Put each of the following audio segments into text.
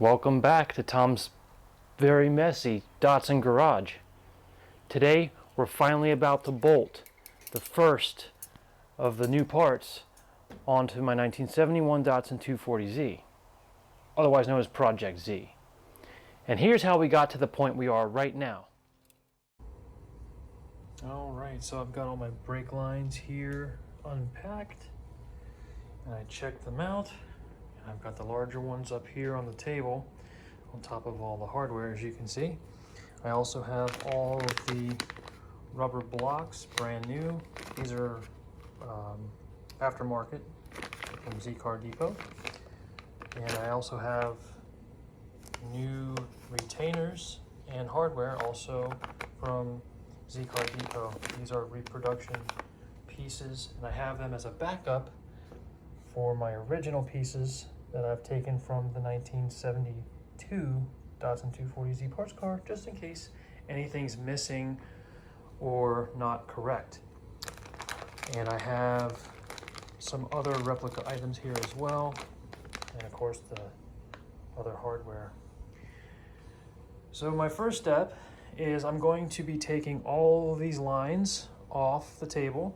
Welcome back to Tom's very messy Datsun garage. Today we're finally about to bolt the first of the new parts onto my 1971 Datsun 240Z, otherwise known as Project Z. And here's how we got to the point we are right now. Alright, so I've got all my brake lines here unpacked, and I checked them out. I've got the larger ones up here on the table on top of all the hardware, as you can see. I also have all of the rubber blocks, brand new. These are aftermarket from Z-Car Depot. And I also have new retainers and hardware also from Z-Car Depot. These are reproduction pieces, and I have them as a backup for my original pieces that I've taken from the 1972 Datsun 240Z parts car, just in case anything's missing or not correct. And I have some other replica items here as well, and of course the other hardware. So my first step is I'm going to be taking all of these lines off the table,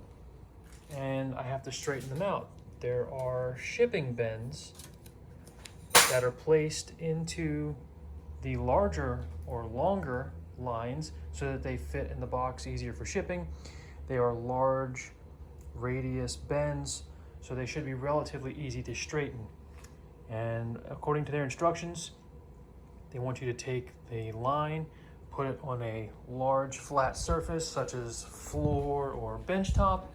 and I have to straighten them out. There are shipping bends that are placed into the larger or longer lines so that they fit in the box easier for shipping. They are large radius bends, so they should be relatively easy to straighten. And according to their instructions, they want you to take the line, put it on a large flat surface such as floor or bench top,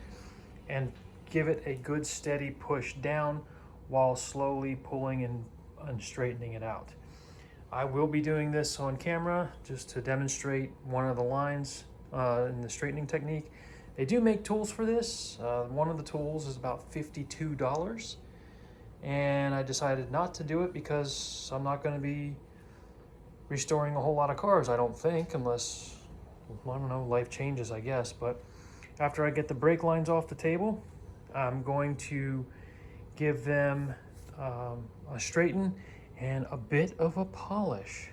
and give it a good steady push down while slowly pulling and straightening it out. I will be doing this on camera just to demonstrate one of the lines in the straightening technique. They do make tools for this. One of the tools is about $52, and I decided not to do it because I'm not going to be restoring a whole lot of cars, I don't think, unless, I don't know, life changes, I guess. But after I get the brake lines off the table, I'm going to give them a straighten and a bit of a polish.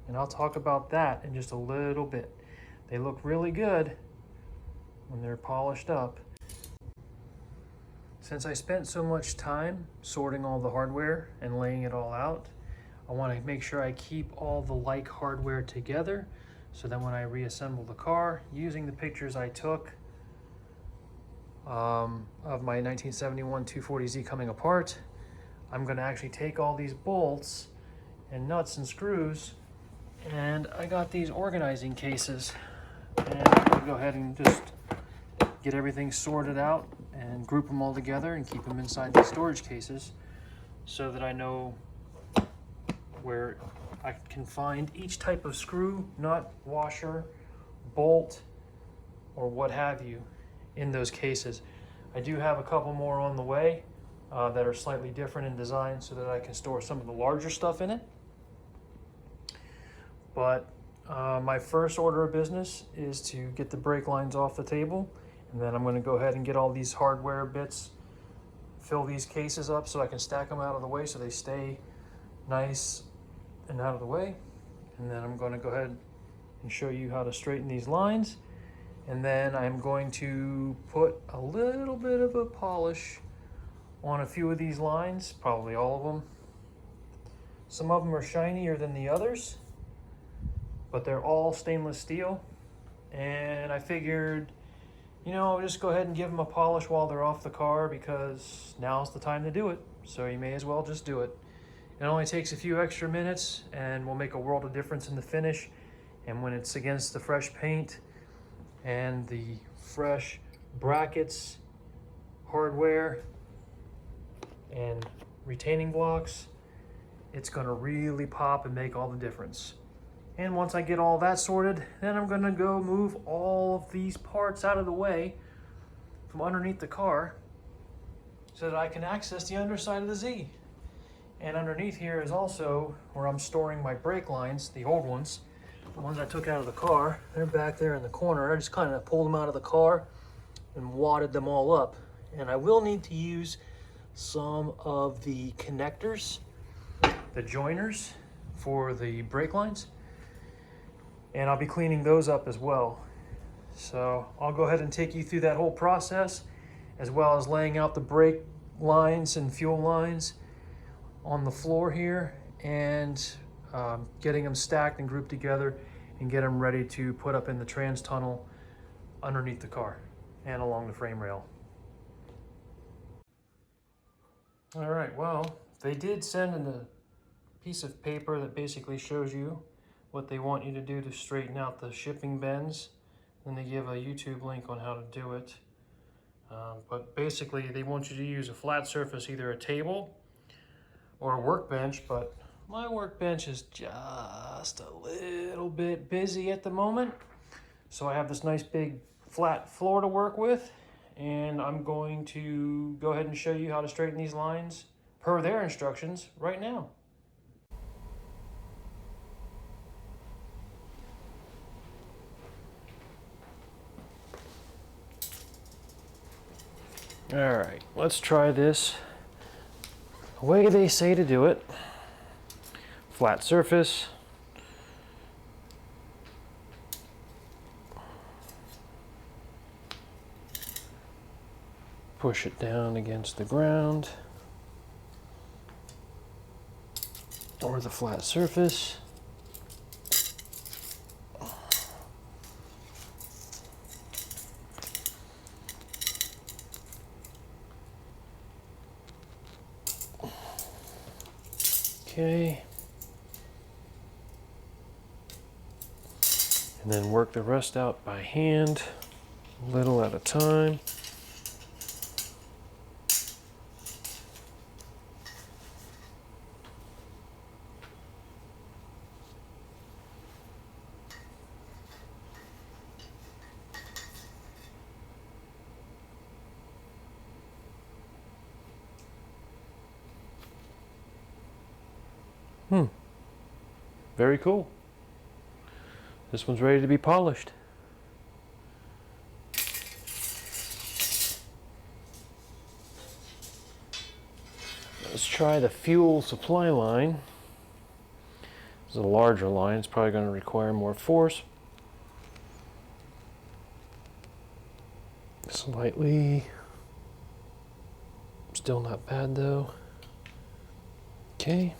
And I'll talk about that in just a little bit. They look really good when they're polished up. Since I spent so much time sorting all the hardware and laying it all out, I want to make sure I keep all the like hardware together so that when I reassemble the car, using the pictures I took of my 1971 240Z coming apart, I'm going to actually take all these bolts and nuts and screws, and I got these organizing cases, and I'm going to go ahead and just get everything sorted out and group them all together and keep them inside these storage cases so that I know where I can find each type of screw, nut, washer, bolt, or what have you in those cases. I do have a couple more on the way that are slightly different in design so that I can store some of the larger stuff in it. But my first order of business is to get the brake lines off the table, and then I'm going to go ahead and get all these hardware bits, fill these cases up so I can stack them out of the way so they stay nice and out of the way. And then I'm going to go ahead and show you how to straighten these lines, and then I'm going to put a little bit of a polish on a few of these lines, probably all of them. Some of them are shinier than the others, but they're all stainless steel, and I figured, you know, I'll just go ahead and give them a polish while they're off the car because now's the time to do it, so you may as well just do it. It only takes a few extra minutes and will make a world of difference in the finish. And when it's against the fresh paint and the fresh brackets, hardware, and retaining blocks, it's going to really pop and make all the difference. And once I get all that sorted, then I'm going to go move all of these parts out of the way from underneath the car so that I can access the underside of the Z. And underneath here is also where I'm storing my brake lines, the old ones, the ones I took out of the car. They're back there in the corner. I just kind of pulled them out of the car and wadded them all up. And I will need to use some of the connectors the joiners for the brake lines, and I'll be cleaning those up as well. So I'll go ahead and take you through that whole process, as well as laying out the brake lines and fuel lines on the floor here, and getting them stacked and grouped together and get them ready to put up in the trans tunnel underneath the car and along the frame rail. All right, well, they did send in a piece of paper that basically shows you what they want you to do to straighten out the shipping bends. Then they give a YouTube link on how to do it. But basically they want you to use a flat surface, either a table or a workbench, but my workbench is just a little bit busy at the moment. So I have this nice big flat floor to work with, and I'm going to go ahead and show you how to straighten these lines per their instructions right now. All right, let's try this the way they say to do it. Flat surface. Push it down against the ground or the flat surface. Okay. And then work the rest out by hand, a little at a time. Very cool. This one's ready to be polished. Let's try the fuel supply line. This is a larger line. It's probably going to require more force. Slightly. Still not bad though. Okay.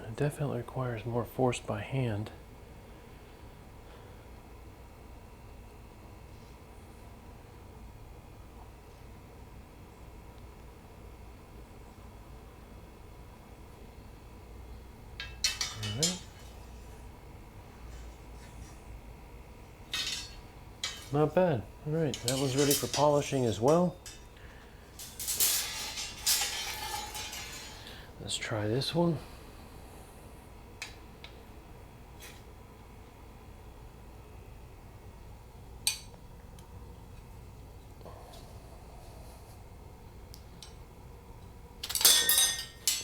It definitely requires more force by hand. All right. Not bad. All right, that one's ready for polishing as well. Let's try this one.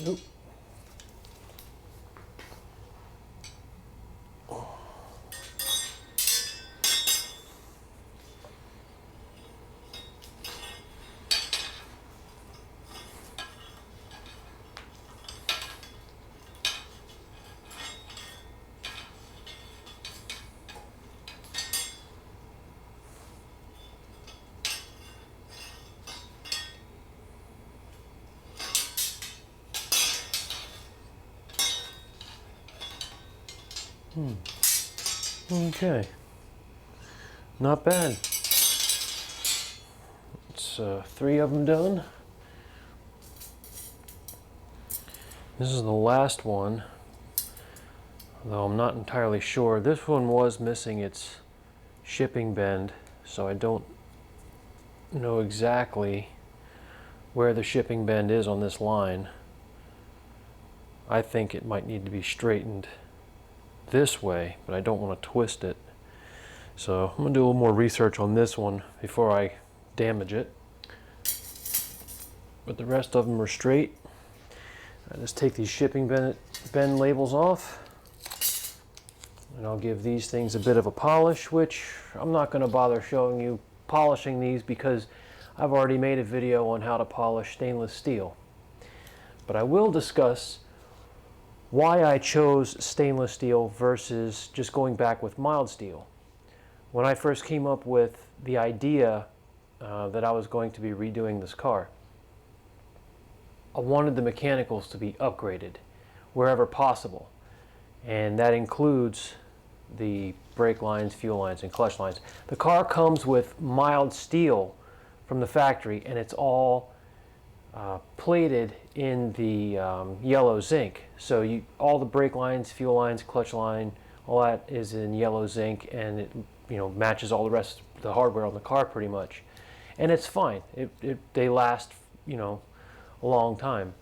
Nope. Okay, not bad. It's 3 of them done. This is the last one, though I'm not entirely sure. This one was missing its shipping bend, so I don't know exactly where the shipping bend is on this line. I think it might need to be straightened this way, but I don't want to twist it. So I'm gonna do a little more research on this one before I damage it. But the rest of them are straight. I just take these shipping bin labels off, and I'll give these things a bit of a polish, which I'm not gonna bother showing you polishing these because I've already made a video on how to polish stainless steel. But I will discuss why I chose stainless steel versus just going back with mild steel. When I first came up with the idea that I was going to be redoing this car, I wanted the mechanicals to be upgraded wherever possible. And that includes the brake lines, fuel lines, and clutch lines. The car comes with mild steel from the factory, and it's all plated in the yellow zinc. So all the brake lines, fuel lines, clutch line, all that is in yellow zinc, and it matches all the rest of the hardware on the car pretty much. And it's fine. They last a long time.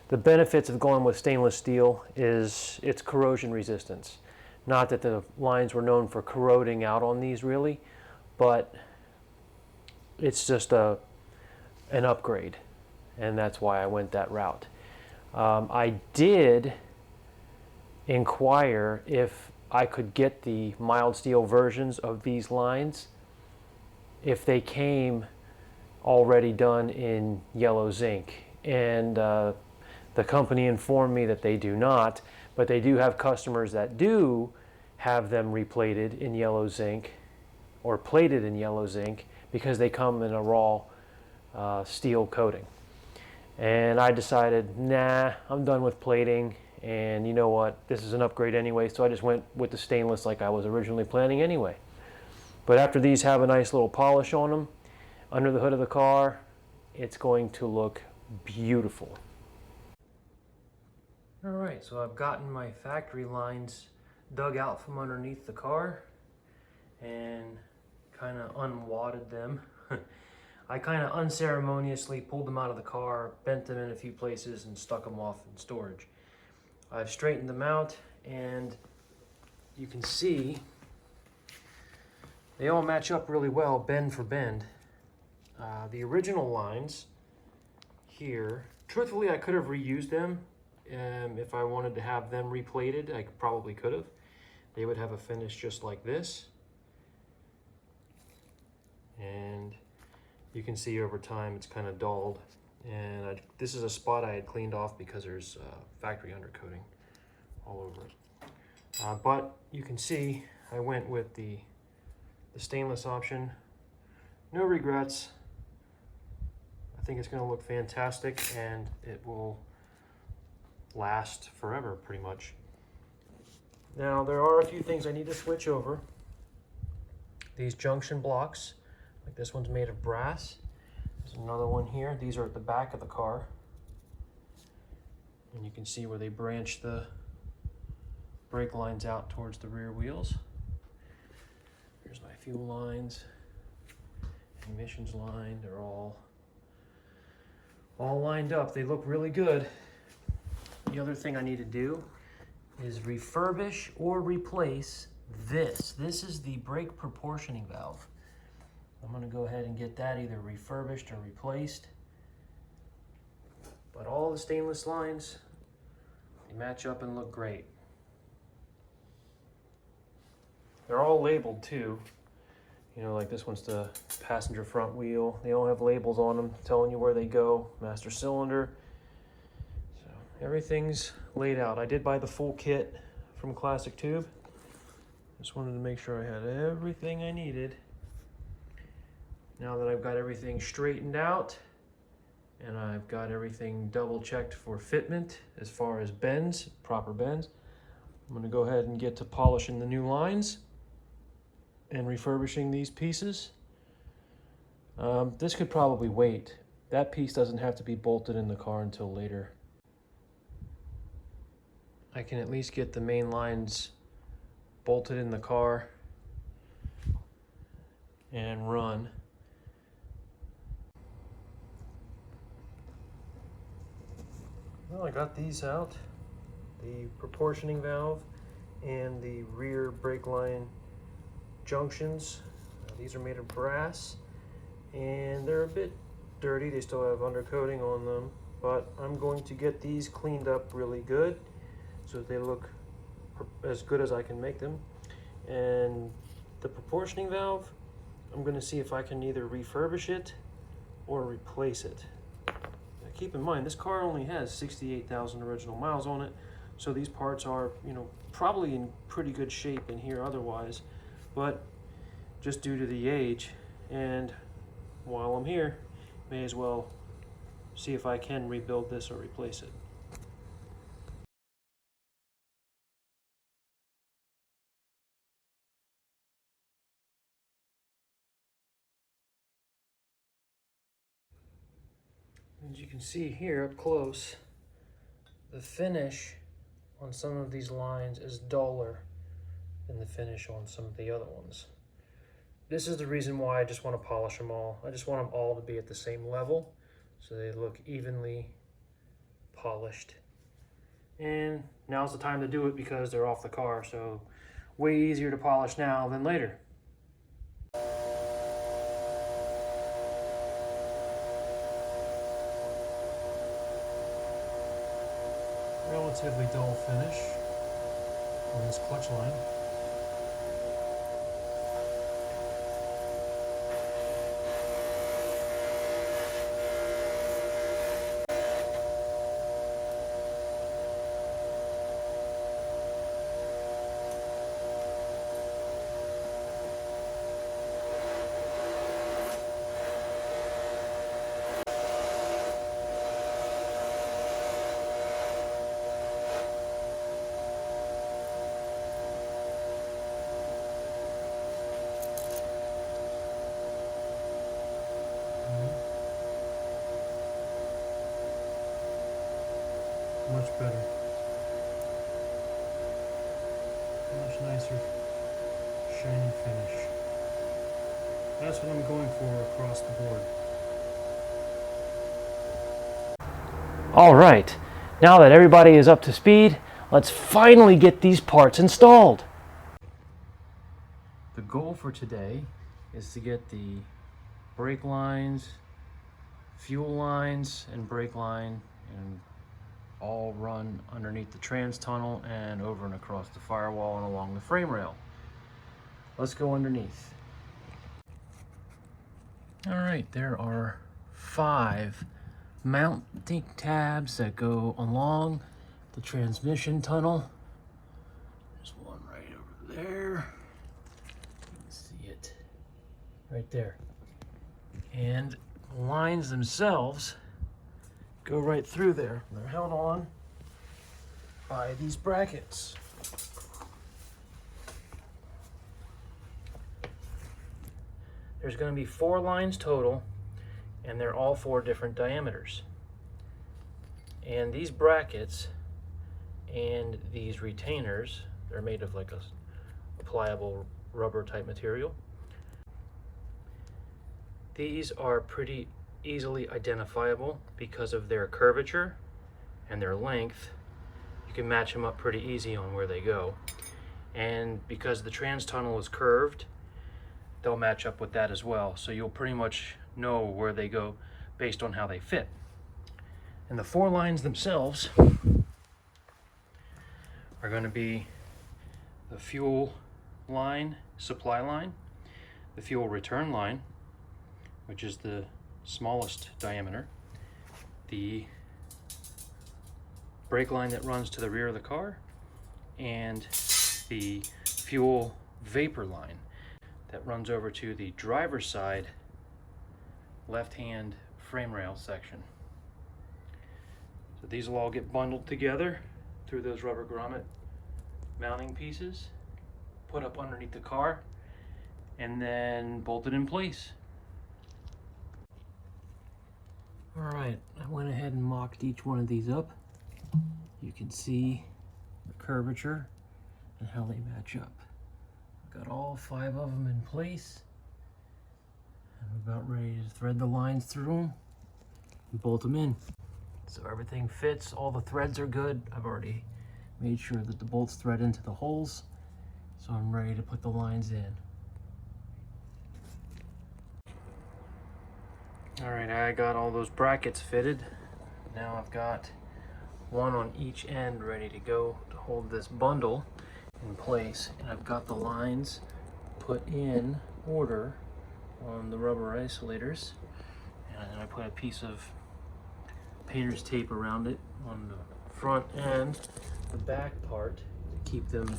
The benefits of going with stainless steel is its corrosion resistance. Not that the lines were known for corroding out on these really, but it's just an upgrade, and that's why I went that route. I did inquire if I could get the mild steel versions of these lines if they came already done in yellow zinc, and the company informed me that they do not, but they do have customers that do have them replated in yellow zinc or plated in yellow zinc because they come in a raw steel coating. And I decided, nah, I'm done with plating, and you know what, this is an upgrade anyway, so I just went with the stainless like I was originally planning anyway. But after these have a nice little polish on them, under the hood of the car, it's going to look beautiful. All right, so I've gotten my factory lines dug out from underneath the car and kind of unwadded them. I kind of unceremoniously pulled them out of the car, bent them in a few places, and stuck them off in storage. I've straightened them out, and you can see they all match up really well, bend for bend. The original lines here, truthfully, I could have reused them. If I wanted to have them replated, I probably could have. They would have a finish just like this. And you can see over time it's kind of dulled. And this is a spot I had cleaned off because there's factory undercoating all over it. But you can see I went with the stainless option. No regrets. I think it's going to look fantastic, and it will last forever pretty much. Now there are a few things I need to switch over. These junction blocks, like this one's made of brass. There's another one here. These are at the back of the car, and you can see where they branch the brake lines out towards the rear wheels. Here's my fuel lines, emissions line. They're all lined up. They look really good. The other thing I need to do is refurbish or replace this. This is the brake proportioning valve. I'm going to go ahead and get that either refurbished or replaced. But all the stainless lines, they match up and look great. They're all labeled too. You know, like this one's the passenger front wheel. They all have labels on them telling you where they go. Master cylinder. So everything's laid out. I did buy the full kit from Classic Tube. Just wanted to make sure I had everything I needed. Now that I've got everything straightened out and I've got everything double checked for fitment as far as bends, proper bends, I'm going to go ahead and get to polishing the new lines and refurbishing these pieces. This could probably wait. That piece doesn't have to be bolted in the car until later. I can at least get the main lines bolted in the car and run. Well, I got these out, the proportioning valve and the rear brake line junctions. These are made of brass and they're a bit dirty. They still have undercoating on them, but I'm going to get these cleaned up really good so they look as good as I can make them. And the proportioning valve, I'm going to see if I can either refurbish it or replace it. Now, keep in mind, this car only has 68,000 original miles on it, so these parts are, probably in pretty good shape in here otherwise, but just due to the age, and while I'm here, may as well see if I can rebuild this or replace it. As you can see here up close, the finish on some of these lines is duller than the finish on some of the other ones. This is the reason why I just want to polish them all. I just want them all to be at the same level so they look evenly polished. And now's the time to do it because they're off the car, so way easier to polish now than later. Relatively dull finish on this clutch line. Much better. Much nicer, shiny finish. That's what I'm going for across the board. All right, now that everybody is up to speed, let's finally get these parts installed. The goal for today is to get the brake lines, fuel lines, and brake line and all run underneath the trans tunnel and over and across the firewall and along the frame rail. Let's go underneath. All right, there are 5 mounting tabs that go along the transmission tunnel. There's one right over there. You can see it right there. And the lines themselves go right through there. They're held on by these brackets. There's going to be 4 lines total, and they're all 4 different diameters. And these brackets and these retainers, they're made of like a pliable rubber type material. These are pretty easily identifiable because of their curvature and their length. You can match them up pretty easy on where they go. And because the trans tunnel is curved, they'll match up with that as well. So you'll pretty much know where they go based on how they fit. And the 4 lines themselves are going to be the fuel line, supply line, the fuel return line, which is the smallest diameter, the brake line that runs to the rear of the car, and the fuel vapor line that runs over to the driver's side left-hand frame rail section. So these will all get bundled together through those rubber grommet mounting pieces, put up underneath the car, and then bolted in place. All right, I went ahead and mocked each one of these up. You can see the curvature and how they match up. I've got all 5 of them in place. I'm about ready to thread the lines through them and bolt them in. So everything fits, all the threads are good. I've already made sure that the bolts thread into the holes, so I'm ready to put the lines in. All right, I got all those brackets fitted. Now I've got one on each end ready to go to hold this bundle in place. And I've got the lines put in order on the rubber isolators. And I put a piece of painter's tape around it on the front and the back part to keep them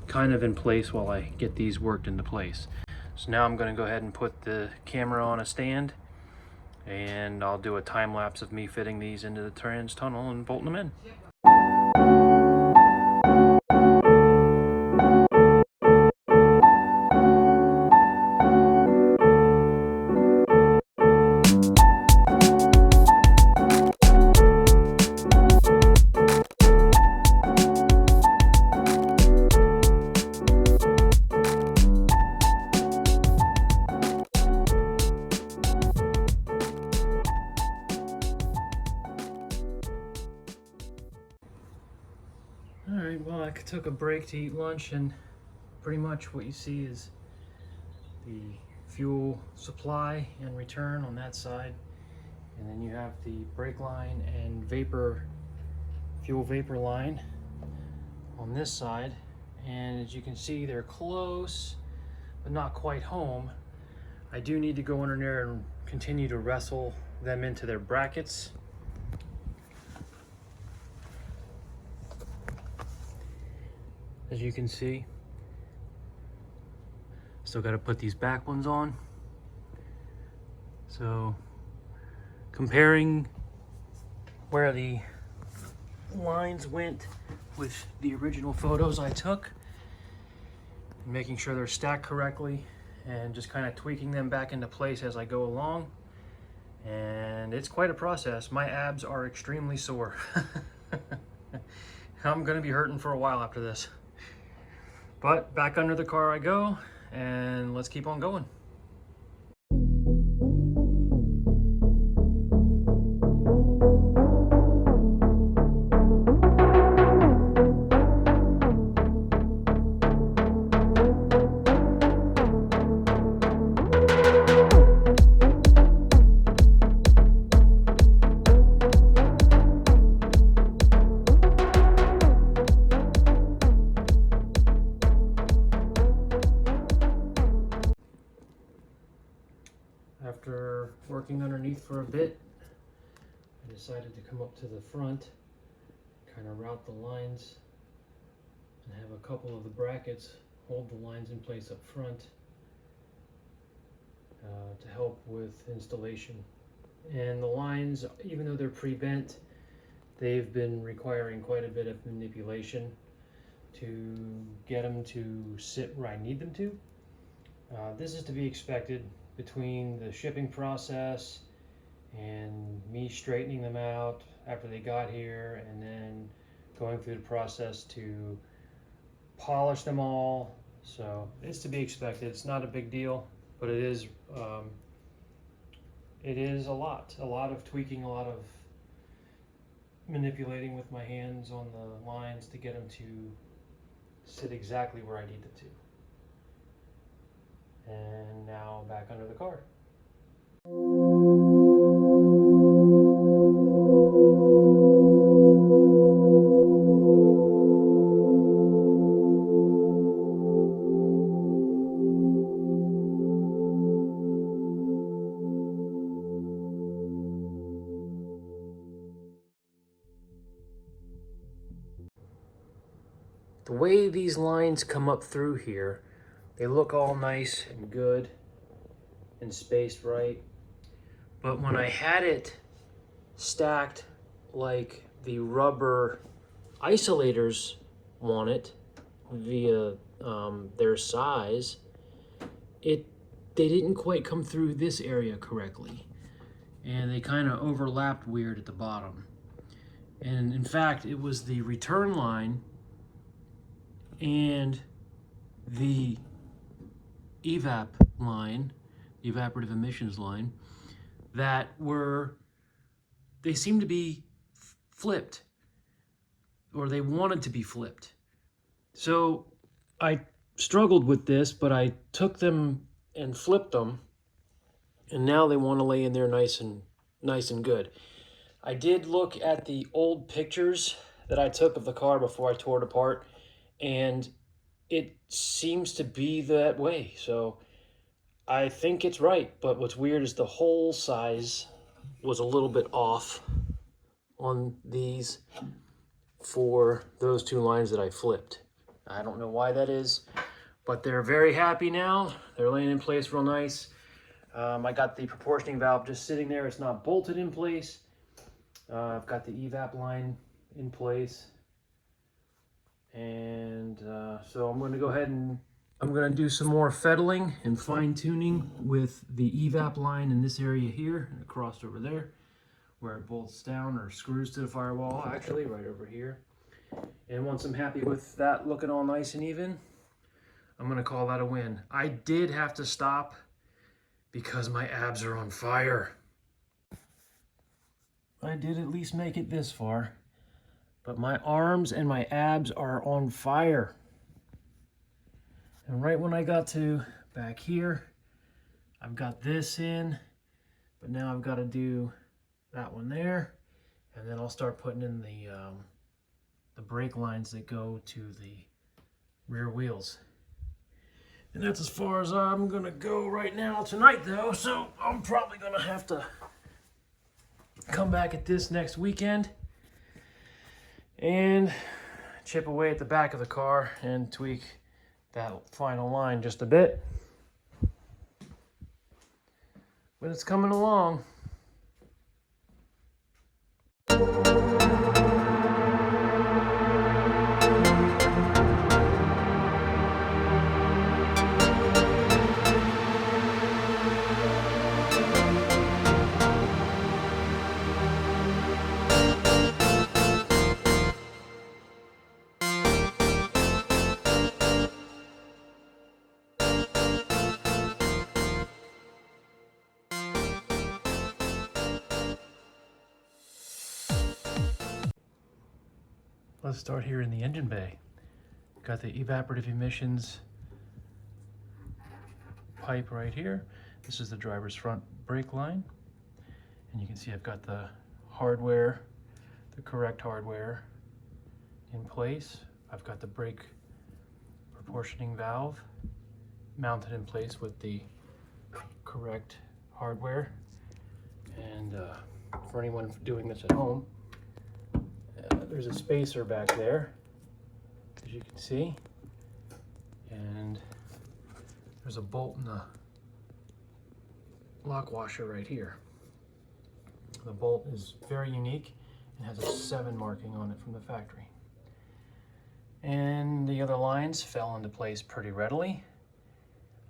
kind of in place while I get these worked into place. So now I'm going to go ahead and put the camera on a stand, and I'll do a time lapse of me fitting these into the trans tunnel and bolting them in. Alright, well, I took a break to eat lunch, and pretty much what you see is the fuel supply and return on that side, and then you have the brake line and fuel vapor line on this side. And as you can see, they're close but not quite home. I do need to go under there and continue to wrestle them into their brackets. As you can see, still got to put these back ones on. So comparing where the lines went with the original photos I took, making sure they're stacked correctly, and just kind of tweaking them back into place as I go along. And it's quite a process. My abs are extremely sore. I'm gonna be hurting for a while after this. But back under the car I go, and let's keep on going. After working underneath for a bit, I decided to come up to the front, kind of route the lines, and have a couple of the brackets hold the lines in place up front to help with installation. And the lines, even though they're pre-bent, they've been requiring quite a bit of manipulation to get them to sit where I need them to. This is to be expected between the shipping process and me straightening them out after they got here, and then going through the process to polish them all. So it's to be expected. It's not a big deal, but it is a lot of tweaking, a lot of manipulating with my hands on the lines to get them to sit exactly where I need them to. And now back under the car. The way these lines come up through here, they look all nice and good and spaced right. But when I had it stacked like the rubber isolators want it via their size, they didn't quite come through this area correctly. And they kind of overlapped weird at the bottom. And in fact, it was the return line and the evap line, the evaporative emissions line, that they seemed to be flipped, or they wanted to be flipped. So I struggled with this, but I took them and flipped them, and now they want to lay in there nice and good. I did look at the old pictures that I took of the car before I tore it apart, and it seems to be that way. So I think it's right, but what's weird is the hole size was a little bit off on these for those two lines that I flipped. I don't know why that is, but they're very happy now. They're laying in place real nice. I got the proportioning valve just sitting there. It's not bolted in place. I've got the evap line in place. And so I'm going to go ahead and I'm going to do some more fettling and fine tuning with the evap line in this area here and across over there where it bolts down or screws to the firewall, actually right over here. And once I'm happy with that looking all nice and even, I'm going to call that a win. I did have to stop because my abs are on fire. I did at least make it this far, but my arms and my abs are on fire. And right when I got to back here, I've got this in, but now I've got to do that one there, and then I'll start putting in the brake lines that go to the rear wheels. And that's as far as I'm gonna go right now tonight though, so I'm probably gonna have to come back at this next weekend and chip away at the back of the car and tweak that final line just a bit. But it's coming along. Let's start here in the engine bay. Got the evaporative emissions pipe right here. This is the driver's front brake line. And you can see I've got the hardware, the correct hardware in place. I've got the brake proportioning valve mounted in place with the correct hardware. And for anyone doing this at home, there's a spacer back there, as you can see, and there's a bolt in the lock washer right here. The bolt is very unique and has a 7 marking on it from the factory. And the other lines fell into place pretty readily.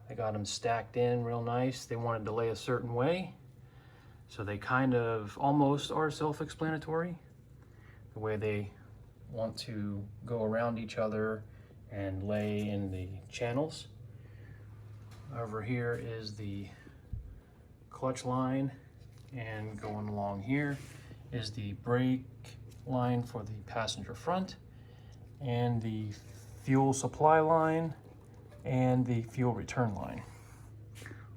I got them stacked in real nice. They wanted to lay a certain way, so they kind of almost are self-explanatory. The way they want to go around each other and lay in the channels. Over here is the clutch line, and going along here is the brake line for the passenger front, and the fuel supply line and the fuel return line,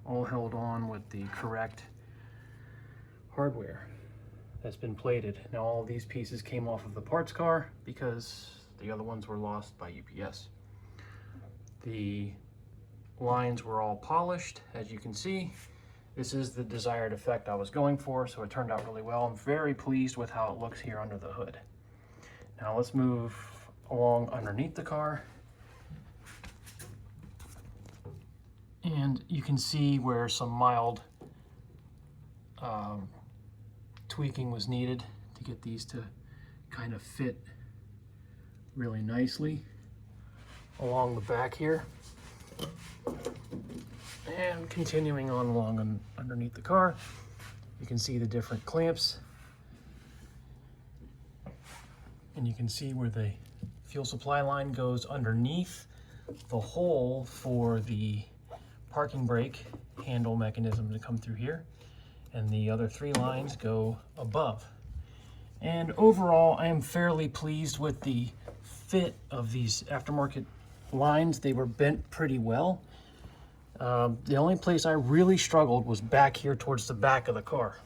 all held on with the correct hardware that's been plated. Now all of these pieces came off of the parts car because the other ones were lost by UPS. The lines were all polished, as you can see. This is the desired effect I was going for, so it turned out really well. I'm very pleased with how it looks here under the hood. Now let's move along underneath the car. And you can see where some mild tweaking was needed to get these to kind of fit really nicely along the back here. And continuing on along underneath the car, you can see the different clamps, and you can see where the fuel supply line goes underneath the hole for the parking brake handle mechanism to come through here, and the other 3 lines go above. And overall, I am fairly pleased with the fit of these aftermarket lines. They were bent pretty well. The only place I really struggled was back here towards the back of the car.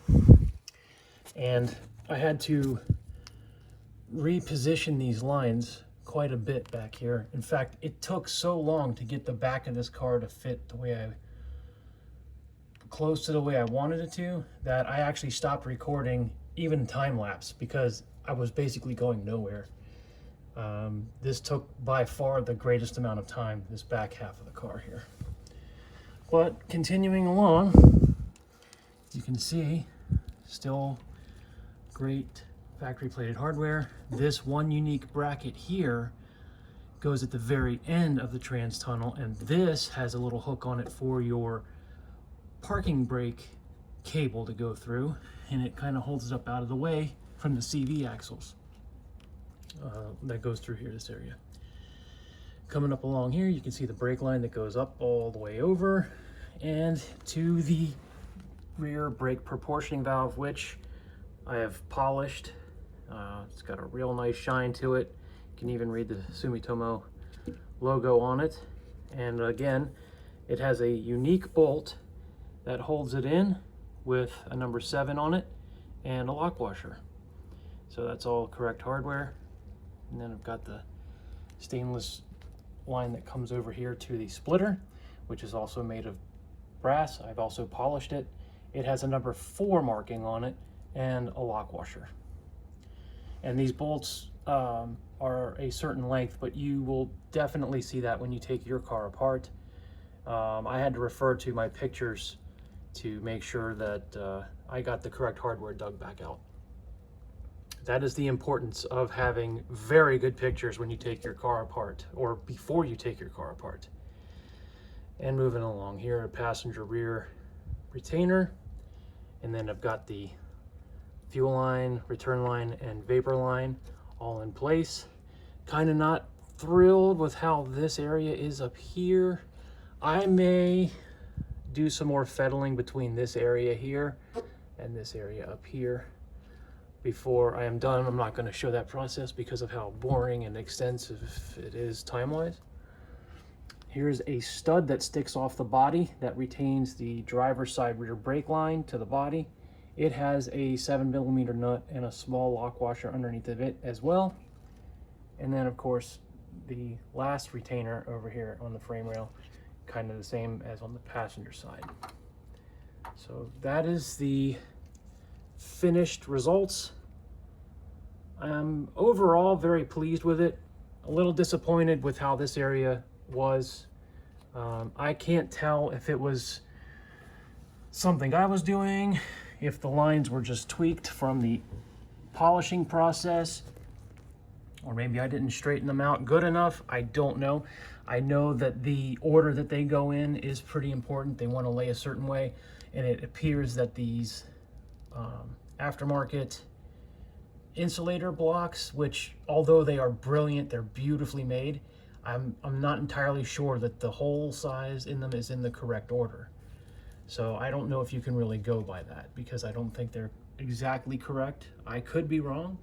And I had to reposition these lines quite a bit back here. In fact, it took so long to get the back of this car to fit the way close to the way I wanted it to, that I actually stopped recording even time lapse because I was basically going nowhere. This took by far the greatest amount of time, this back half of the car here. But continuing along, you can see still great factory plated hardware. This one unique bracket here goes at the very end of the trans tunnel, and this has a little hook on it for your parking brake cable to go through, and it kind of holds it up out of the way from the CV axles that goes through here, this area. Coming up along here, you can see the brake line that goes up all the way over and to the rear brake proportioning valve, which I have polished. It's got a real nice shine to it. You can even read the Sumitomo logo on it. And again, it has a unique bolt that holds it in with a number 7 on it and a lock washer. So that's all correct hardware. And then I've got the stainless line that comes over here to the splitter, which is also made of brass. I've also polished it. It has a number 4 marking on it and a lock washer. And these bolts are a certain length, but you will definitely see that when you take your car apart. I had to refer to my pictures to make sure that I got the correct hardware dug back out. That is the importance of having very good pictures when you take your car apart, or before you take your car apart. And moving along here, a passenger rear retainer, and then I've got the fuel line, return line, and vapor line all in place. Kind of not thrilled with how this area is up here. I may do some more fettling between this area here and this area up here before I am done. I'm not going to show that process because of how boring and extensive it is time-wise. Here's a stud that sticks off the body that retains the driver's side rear brake line to the body. It has a 7mm nut and a small lock washer underneath of it as well. And then of course the last retainer over here on the frame rail, kind of the same as on the passenger side. So that is the finished results. I'm overall very pleased with it. A little disappointed with how this area was. I can't tell if it was something I was doing, if the lines were just tweaked from the polishing process, or maybe I didn't straighten them out good enough. I don't know. I know that the order that they go in is pretty important. They want to lay a certain way, and it appears that these aftermarket insulator blocks, which although they are brilliant, they're beautifully made, I'm not entirely sure that the hole size in them is in the correct order. So I don't know if you can really go by that, because I don't think they're exactly correct. I could be wrong,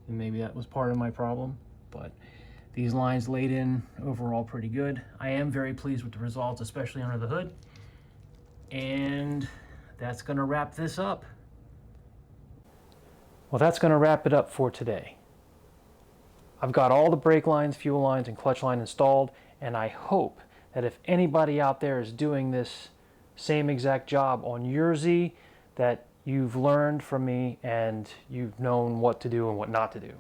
and maybe that was part of my problem, but these lines laid in overall pretty good. I am very pleased with the results, especially under the hood. And that's gonna wrap this up. Well, that's gonna wrap it up for today. I've got all the brake lines, fuel lines, and clutch line installed, and I hope that if anybody out there is doing this same exact job on your Z, that you've learned from me and you've known what to do and what not to do.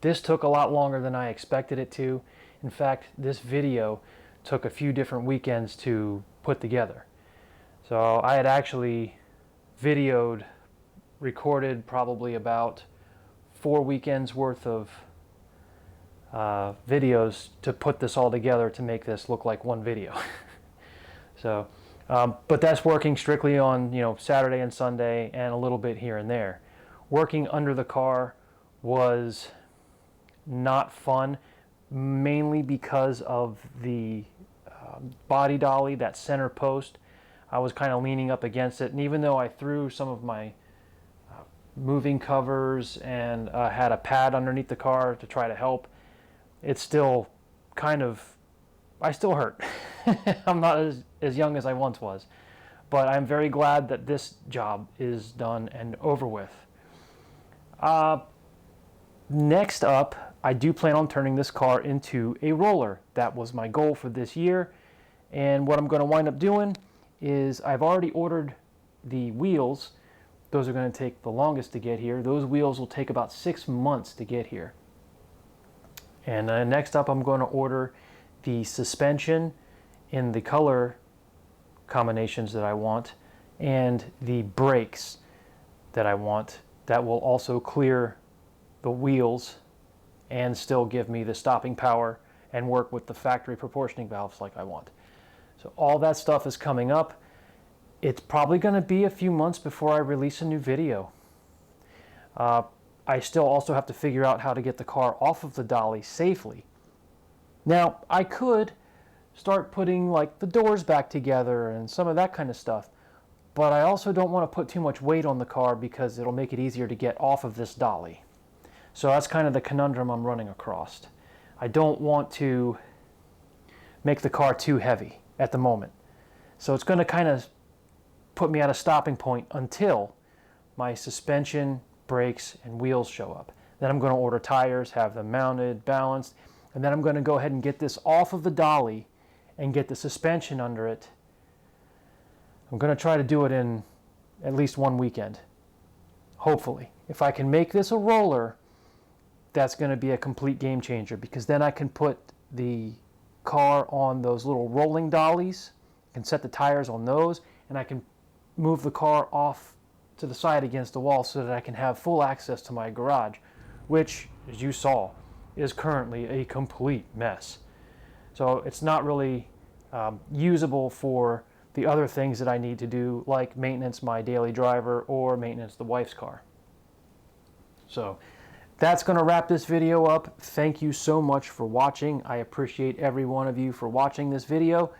This took a lot longer than I expected it to. In fact, this video took a few different weekends to put together. So I had actually recorded probably about 4 weekends worth of videos to put this all together to make this look like one video. So, but that's working strictly on, Saturday and Sunday and a little bit here and there. Working under the car was not fun, mainly because of the body dolly, that center post. I was kind of leaning up against it, and even though I threw some of my moving covers and had a pad underneath the car to try to help, it's still I still hurt. I'm not as young as I once was. But I'm very glad that this job is done and over with. Next up, I do plan on turning this car into a roller. That was my goal for this year. And what I'm going to wind up doing is I've already ordered the wheels. Those are going to take the longest to get here. Those wheels will take about 6 months to get here. And next up, I'm going to order the suspension in the color combinations that I want and the brakes that I want. That will also clear the wheels and still give me the stopping power and work with the factory proportioning valves like I want. So all that stuff is coming up. It's probably going to be a few months before I release a new video. I still also have to figure out how to get the car off of the dolly safely. Now, I could start putting like the doors back together and some of that kind of stuff, but I also don't want to put too much weight on the car because it'll make it easier to get off of this dolly. So that's kind of the conundrum I'm running across. I don't want to make the car too heavy at the moment. So it's going to kind of put me at a stopping point until my suspension, brakes, and wheels show up. Then I'm going to order tires, have them mounted, balanced, and then I'm going to go ahead and get this off of the dolly and get the suspension under it. I'm going to try to do it in at least one weekend, hopefully. If I can make this a roller, that's going to be a complete game changer, because then I can put the car on those little rolling dollies, can set the tires on those, and I can move the car off to the side against the wall so that I can have full access to my garage, which, as you saw, is currently a complete mess. So it's not really usable for the other things that I need to do, like maintenance my daily driver or maintenance the wife's car. So that's going to wrap this video up. Thank you so much for watching. I appreciate every one of you for watching this video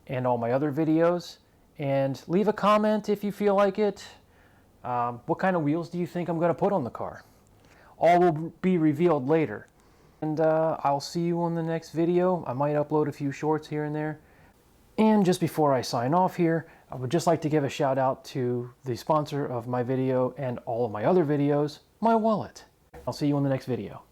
and all my other videos. And leave a comment if you feel like it. What kind of wheels do you think I'm going to put on the car? All will be revealed later. And I'll see you on the next video. I might upload a few shorts here and there. And just before I sign off here, I would just like to give a shout out to the sponsor of my video and all of my other videos, my wallet. I'll see you on the next video.